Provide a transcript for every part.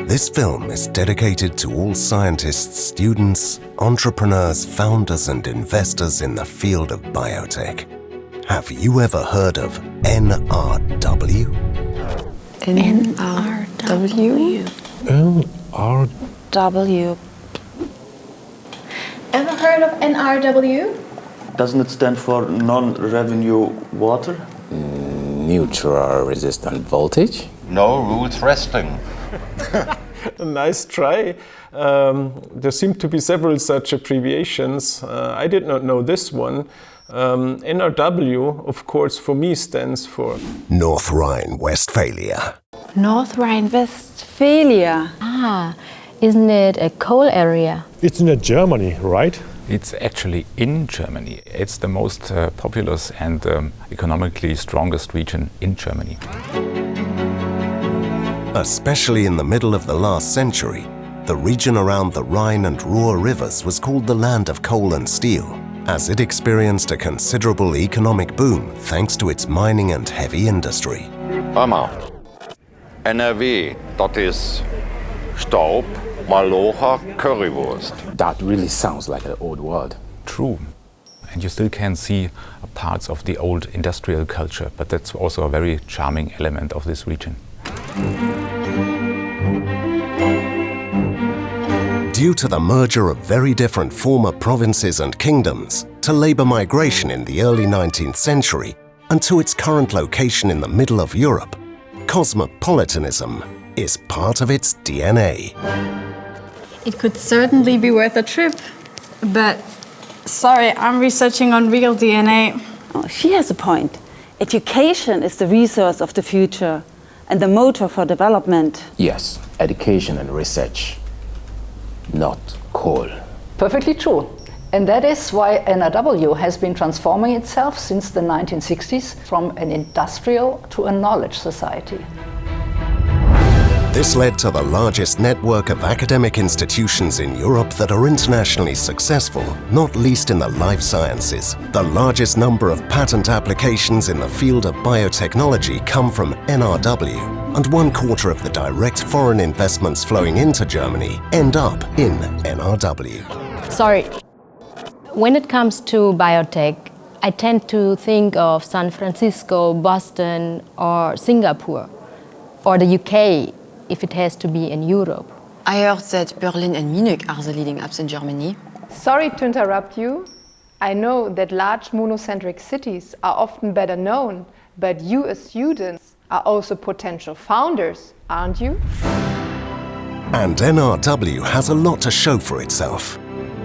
This film is dedicated to all scientists, students, entrepreneurs, founders and investors in the field of biotech. Have you ever heard of NRW? NRW? NRW. Ever heard of NRW? Doesn't it stand for non-revenue water? Neutral resistant voltage? No roots wrestling. A nice try. There seem to be several such abbreviations. I did not know this one. NRW, of course, for me stands for North Rhine-Westphalia. North Rhine-Westphalia. Isn't it a coal area? It's in Germany, right? It's actually in Germany. It's the most populous and economically strongest region in Germany. Especially in the middle of the last century, the region around the Rhine and Ruhr rivers was called the land of coal and steel, as it experienced a considerable economic boom thanks to its mining and heavy industry. Hör mal. NRW, das ist Staub, Malocha, Currywurst. That really sounds like an old word. True. And you still can see parts of the old industrial culture, but that's also a very charming element of this region. Due to the merger of very different former provinces and kingdoms, to labor migration in the early 19th century, and to its current location in the middle of Europe, cosmopolitanism is part of its DNA. It could certainly be worth a trip, but sorry, I'm researching on real DNA. Oh, she has a point. Education is the resource of the future and the motor for development. Yes, education and research, not coal. Perfectly true. And that is why NRW has been transforming itself since the 1960s from an industrial to a knowledge society. This led to the largest network of academic institutions in Europe that are internationally successful, not least in the life sciences. The largest number of patent applications in the field of biotechnology come from NRW, and 1/4 of the direct foreign investments flowing into Germany end up in NRW. Sorry, when it comes to biotech, I tend to think of San Francisco, Boston, or Singapore, or the UK, if it has to be in Europe. I heard that Berlin and Munich are the leading hubs in Germany. Sorry to interrupt you. I know that large monocentric cities are often better known, but you as students are also potential founders, aren't you? And NRW has a lot to show for itself.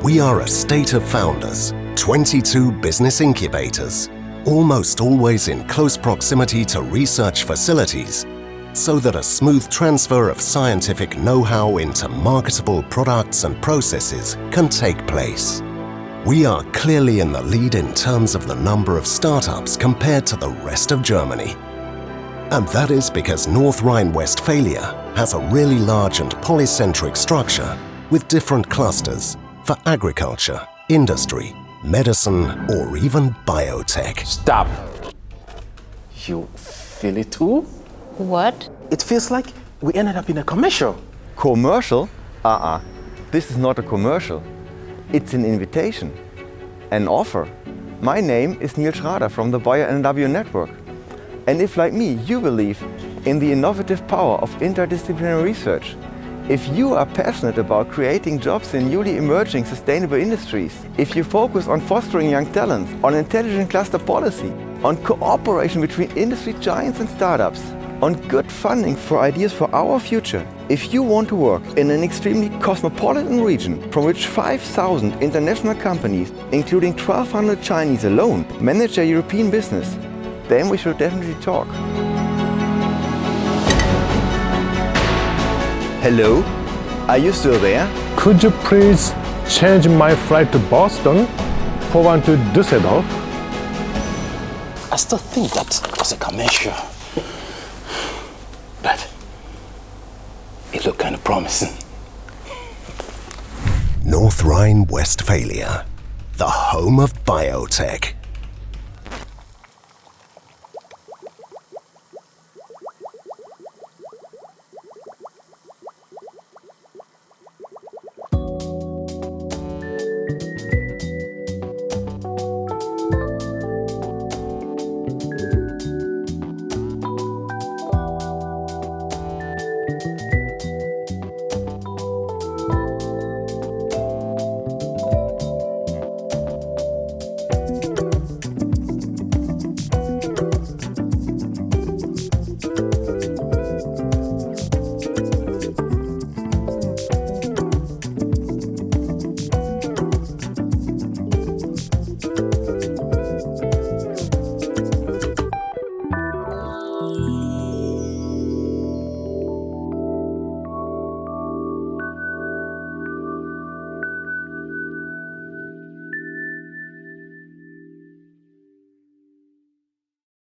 We are a state of founders, 22 business incubators, almost always in close proximity to research facilities, so that a smooth transfer of scientific know-how into marketable products and processes can take place. We are clearly in the lead in terms of the number of startups compared to the rest of Germany. And that is because North Rhine-Westphalia has a really large and polycentric structure with different clusters for agriculture, industry, medicine, or even biotech. Stop! You feel it too? What? It feels like we ended up in a commercial. Commercial? This is not a commercial. It's an invitation, an offer. My name is Niels Schrader from the BIO.NRW network. And if, like me, you believe in the innovative power of interdisciplinary research, if you are passionate about creating jobs in newly emerging sustainable industries, if you focus on fostering young talents, on intelligent cluster policy, on cooperation between industry giants and startups, on good funding for ideas for our future, if you want to work in an extremely cosmopolitan region from which 5,000 international companies, including 1,200 Chinese alone, manage their European business, then we should definitely talk. Hello? Are you still there? Could you please change my flight to Boston for one to Düsseldorf? I still think that was a commercial. But it looked kind of promising. North Rhine-Westphalia, the home of biotech.